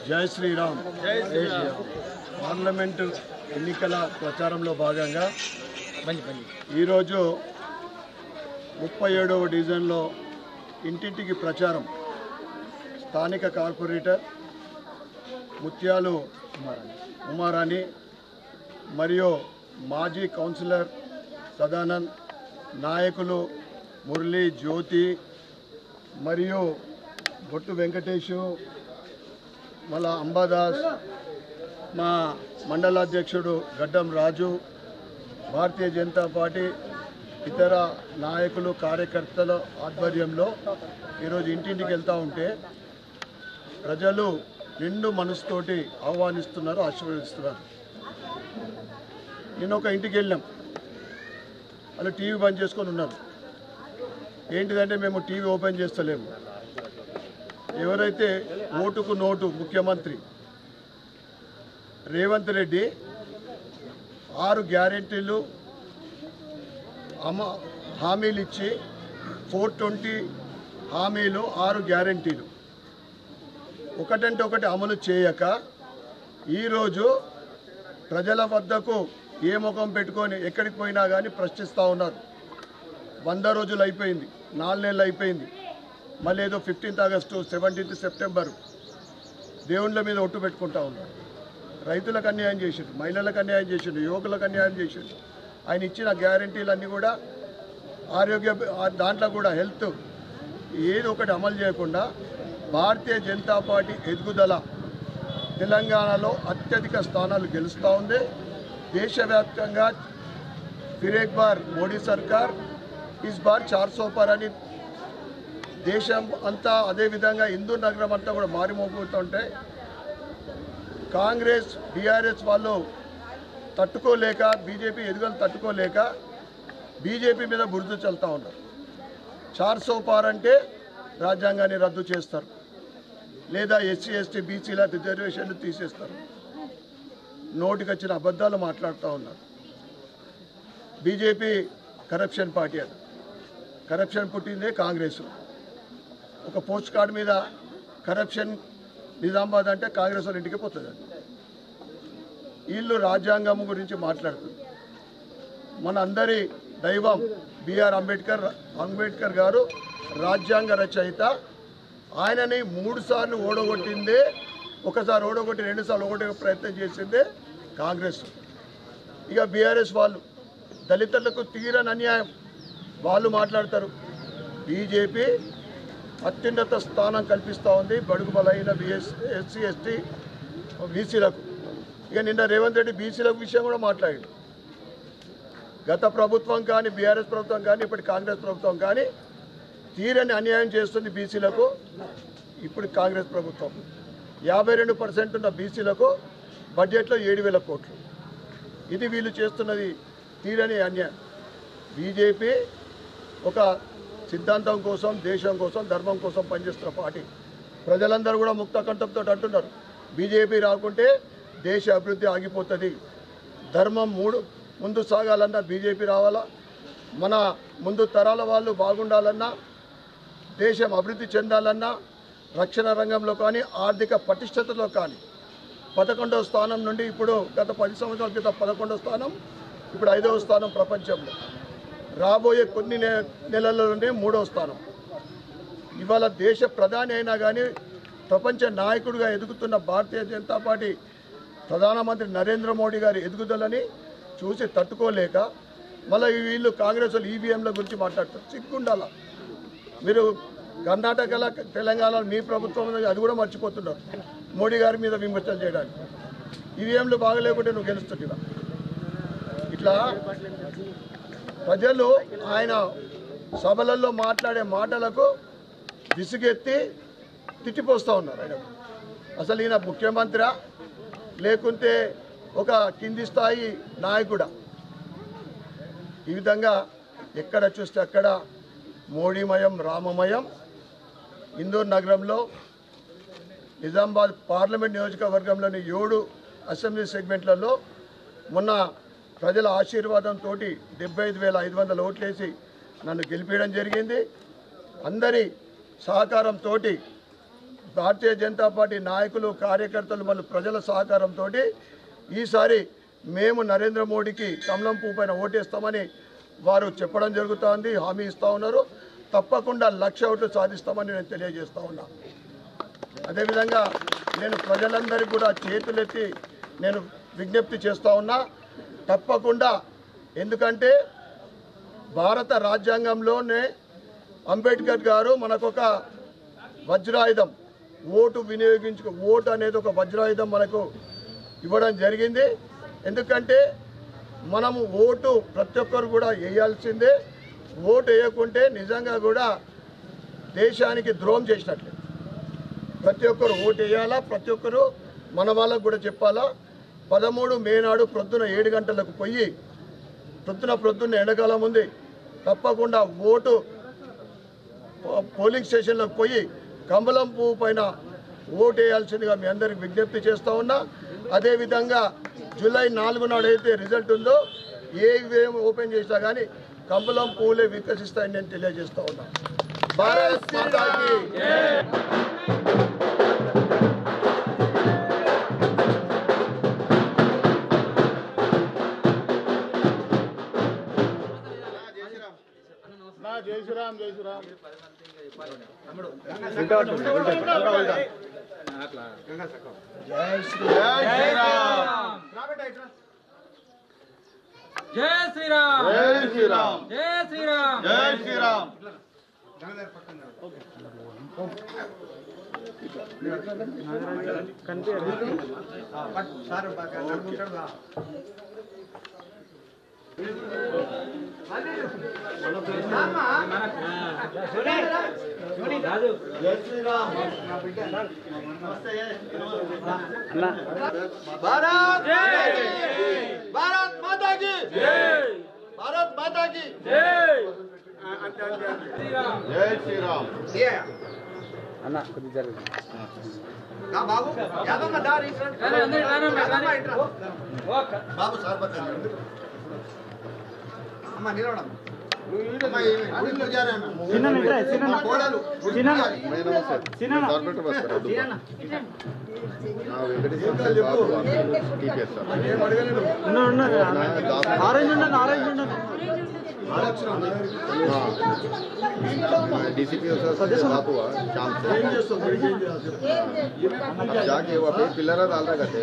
జై శ్రీరామ్. పార్లమెంటు ఎన్నికల ప్రచారంలో భాగంగా ఈరోజు 37వ డివిజన్లో ఇంటింటికి ప్రచారం స్థానిక కార్పొరేటర్ ముత్యాలు ఉమారాణి మరియు మాజీ కౌన్సిలర్ సదానంద్, నాయకులు మురళి, జ్యోతి మరియు బొట్టు వెంకటేషు, మళ్ళా అంబాదాస్, మా మండలాధ్యక్షుడు గడ్డం రాజు, భారతీయ జనతా పార్టీ ఇతర నాయకులు కార్యకర్తల ఆధ్వర్యంలో ఈరోజు ఇంటింటికి వెళ్తూ ఉంటే ప్రజలు నిండు మనసుతోటి ఆహ్వానిస్తున్నారు, ఆశీర్వదిస్తున్నారు. నేను ఒక ఇంటికి వెళ్ళాం, వాళ్ళు టీవీ బంద్ చేసుకొని ఉన్నారు. ఏంటిదంటే మేము టీవీ ఓపెన్ చేస్తలేము. ఎవరైతే ఓటుకు నోటు ముఖ్యమంత్రి రేవంత్ రెడ్డి 6 గ్యారెంటీలు హామీలు ఇచ్చి 420 హామీలు 6 గ్యారెంటీలు ఒకటంటే ఒకటి అమలు చేయక ఈరోజు ప్రజల వద్దకు ఏ ముఖం పెట్టుకొని ఎక్కడికి పోయినా కానీ ప్రశ్నిస్తూ ఉన్నారు. 100 రోజులు అయిపోయింది, 4 నెలలు అయిపోయింది. మళ్ళీ ఏదో 15th ఆగస్టు 17th సెప్టెంబరు దేవుళ్ళ మీద ఒట్టు పెట్టుకుంటా ఉన్నారు. రైతులకు అన్యాయం చేసిండు, మహిళలకు అన్యాయం చేసిండు, యువకులకు అన్యాయం చేసిండు. ఆయన ఇచ్చిన గ్యారంటీలన్నీ కూడా ఆరోగ్య దాంట్లో కూడా హెల్త్ ఏదో ఒకటి అమలు చేయకుండా భారతీయ జనతా పార్టీ ఎదుగుదల తెలంగాణలో అత్యధిక స్థానాలు గెలుస్తూ ఉంది. దేశవ్యాప్తంగా ఫిర్ ఏక్ బార్ మోడీ సర్కార్ ఇస్ బార్ 400 పార్ అని దేశం అంతా, అదేవిధంగా హిందూ నగరం అంతా కూడా మారిమోగుతుంటే కాంగ్రెస్ బీఆర్ఎస్ వాళ్ళు తట్టుకోలేక, బీజేపీ ఎదుగుదల తట్టుకోలేక బీజేపీ మీద బురద చల్లుతూ ఉన్నారు. 400 పార్ అంటే రాజ్యాంగాన్ని రద్దు చేస్తారు, లేదా ఎస్సీ ఎస్టీ బీసీల రిజర్వేషన్లు తీసేస్తారు. నోటికి వచ్చిన అబద్ధాలు మాట్లాడుతూ ఉన్నారు. బీజేపీ కరప్షన్ పార్టీ, అది కరప్షన్ పుట్టిందే కాంగ్రెస్. ఒక పోస్ట్ కార్డు మీద కరప్షన్ నిజామాబాద్ అంటే కాంగ్రెస్ వాళ్ళ ఇంటికి పోతుంది. వీళ్ళు రాజ్యాంగం గురించి మాట్లాడుతుంది. మన అందరి దైవం బిఆర్ అంబేద్కర్ గారు రాజ్యాంగ రచయిత. ఆయనని 3 సార్లు ఓడగొట్టిందే, ఒకసారి ఓడగొట్టి 2 సార్లు ఓడగొట్టే ప్రయత్నం చేసిందే కాంగ్రెస్. ఇక బీఆర్ఎస్ వాళ్ళు దళితులకు తీరని అన్యాయం వాళ్ళు మాట్లాడతారు. బీజేపీ అత్యున్నత స్థానం కల్పిస్తూ ఉంది బడుగు బలైన ఎస్సీ ఎస్టీ బీసీలకు. ఇక నిన్న రేవంత్ రెడ్డి బీసీల విషయం కూడా మాట్లాడాడు. గత ప్రభుత్వం కానీ, బీఆర్ఎస్ ప్రభుత్వం కానీ, ఇప్పటి కాంగ్రెస్ ప్రభుత్వం కానీ తీరని అన్యాయం చేస్తుంది బీసీలకు. ఇప్పుడు కాంగ్రెస్ ప్రభుత్వం 52% ఉన్న బీసీలకు బడ్జెట్లో 7,000 కోట్లు. ఇది వీళ్ళు చేస్తున్నది తీరని అన్యాయం. బీజేపీ ఒక సిద్ధాంతం కోసం, దేశం కోసం, ధర్మం కోసం పనిచేస్తున్న పార్టీ. ప్రజలందరూ కూడా ముక్త కంఠంతో అంటున్నారు, బీజేపీ రాకుంటే దేశ అభివృద్ధి ఆగిపోతుంది. ధర్మం ముందు సాగాలన్నా బీజేపీ రావాలా, మన ముందు తరాల వాళ్ళు బాగుండాలన్నా, దేశం అభివృద్ధి చెందాలన్నా, రక్షణ రంగంలో కానీ, ఆర్థిక పటిష్టతలో కానీ 11వ స్థానం నుండి ఇప్పుడు గత 10 సంవత్సరాల క్రితం 11వ స్థానం, ఇప్పుడు 5వ స్థానం ప్రపంచంలో. రాబోయే కొన్ని నెలల్లోనే 3వ స్థానం. ఇవాళ దేశ ప్రధాని అయినా కానీ ప్రపంచ నాయకుడిగా ఎదుగుతున్న భారతీయ జనతా పార్టీ ప్రధానమంత్రి నరేంద్ర మోడీ గారి ఎదుగుదలని చూసి తట్టుకోలేక మళ్ళీ వీళ్ళు కాంగ్రెస్ వాళ్ళు ఈవీఎంల గురించి మాట్లాడతారు. సిగ్గుండాల. మీరు కర్ణాటకలో, తెలంగాణలో మీ ప్రభుత్వం అది కూడా మర్చిపోతున్నారు మోడీ గారి మీద విమర్శలు చేయడానికి. ఈవీఎంలు బాగలేకుంటే నువ్వు గెలుస్తుంటివా? ఇట్లా ప్రజలు ఆయన సభలలో మాట్లాడే మాటలకు విసుగెత్తి తిట్టిపోస్తూ ఉన్నారు. ఆయన అసలు ఈయన ముఖ్యమంత్రి లేకుంటే ఒక కింది స్థాయి నాయకుడా? ఈ విధంగా ఎక్కడ చూస్తే అక్కడ మోడీమయం, రామమయం. ఇందూరు నగరంలో నిజామాబాద్ పార్లమెంట్ నియోజకవర్గంలోని 7 అసెంబ్లీ సెగ్మెంట్లలో మొన్న ప్రజల ఆశీర్వాదంతో 75,500 ఓట్లేసి నన్ను గెలిపించడం జరిగింది. అందరి సహకారంతో, భారతీయ జనతా పార్టీ నాయకులు, కార్యకర్తలు, మళ్ళీ ప్రజల సహకారంతో ఈసారి మేము నరేంద్ర మోడీకి కమలం పువ్వు పైన ఓటేస్తామని వారు చెప్పడం జరుగుతోంది, హామీ ఇస్తూ ఉన్నారు. తప్పకుండా 1,00,000 ఓట్లు సాధిస్తామని నేను తెలియజేస్తూ ఉన్నా. అదేవిధంగా నేను ప్రజలందరికీ కూడా చేతులెత్తి నేను విజ్ఞప్తి చేస్తూ ఉన్నా, తప్పకుండా. ఎందుకంటే భారత రాజ్యాంగంలోనే అంబేద్కర్ గారు మనకొక వజ్రాయుధం, ఓటు ఓటు అనేది ఒక వజ్రాయుధం మనకు ఇవ్వడం జరిగింది. ఎందుకంటే మనము ఓటు ప్రతి ఒక్కరు కూడా వేయాల్సిందే. ఓటు వేయకుంటే నిజంగా కూడా దేశానికి ద్రోహం చేసినట్లే. ప్రతి ఒక్కరు ఓటు వేయాలా, ప్రతి ఒక్కరు మన వాళ్ళకు కూడా చెప్పాలా. 13 మే నాడు ప్రొద్దున 7 గంటలకు పోయి, ప్రొద్దున ఎండాకాలం ఉంది, తప్పకుండా ఓటు పోలింగ్ స్టేషన్లకు పోయి కమలం పువ్వు పైన ఓటు వేయాల్సిందిగా మీ అందరికి విజ్ఞప్తి చేస్తూ ఉన్నా. అదేవిధంగా జూలై 4 నాడు అయితే రిజల్ట్ ఉందో ఏం ఓపెన్ చేసినా కానీ కమలం పువ్వులే వికసిస్తాయని నేను తెలియజేస్తూ ఉన్నా. భారత్ మాతాకి జై శ్రీరామ్ జై శ్రీరామ్ జై శ్రీరామ్ జై శ్రీరామ్ జై శ్రీరామ్ జై శ్రీరామ్ భారత్ భారత్ మాతా కి భారత్ మాతా కి జై శ్రీరామ్ అన్న కొద్ది జరగదు బాబు యాదమ్మ దారి బాబు సార్ అమ్మ నిలవడం ఆరెంజ్ ఉండదు ఆరెంజ్ ఉండదు डीसीपी बापू शाम से जाके वो अपने पिलर डाल रहा कहते